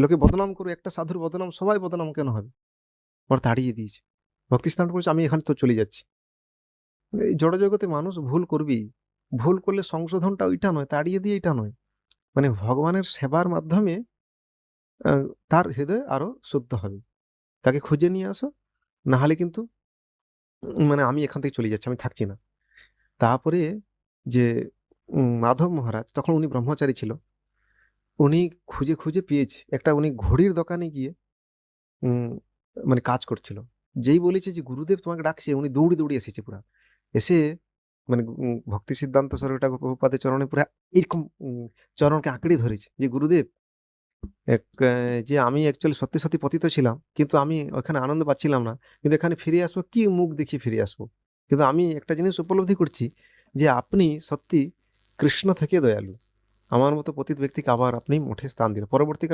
লোকে বদনাম করবে, একটা সাধুর বদনাম সবাই বদনাম কেন হবে? ওরা তাড়িয়ে দিয়েছে। ভক্তি সিদ্ধান্ত বলছে আমি এখানে তো চলে যাচ্ছি। এই জড় জগতে মানুষ ভুল করবি, ভুল করলে সংশোধনটা ওইটা নয়, তাড়িয়ে দিয়ে এটা নয়, মানে ভগবানের সেবার মাধ্যমে আহ, তার হৃদয় আরো শুদ্ধ হবে। তাকে খুঁজে নিয়ে আসো, না হলে কিন্তু মানে আমি এখান থেকে চলে যাচ্ছি, আমি থাকছি না। তারপরে যে মাধব মহারাজ, তখন উনি ব্রহ্মচারী ছিল, উনি খুঁজে খুঁজে পেয়েছে একটা, উনি ঘড়ির দোকানে গিয়ে উম, মানে কাজ করছিল। যেই বলেছে যে গুরুদেব তোমাকে ডাকছে, উনি দৌড়ে দৌড়ে এসেছে পুরা, এসে মানে ভক্তি সিদ্ধান্ত সরকার ঠাকুর প্রভুপাদের চরণে পুরা এরকম চরণকে আঁকড়ে ধরেছে যে গুরুদেব, যে আমি অ্যাকচুয়ালি সত্যি সত্যি পতিত ছিলাম, কিন্তু আমি ওখানে আনন্দ পাচ্ছিলাম না, কিন্তু এখানে ফিরে আসবো কি মুখ দেখিয়ে ফিরে আসবো, কিন্তু আমি একটা জিনিস উপলব্ধি করছি যে আপনি সত্যি কৃষ্ণ থেকে দয়ালু, আমার মতো পতিত ব্যক্তিকে আবার আপনি মঠে স্থান দিলেন। পরবর্তীকালে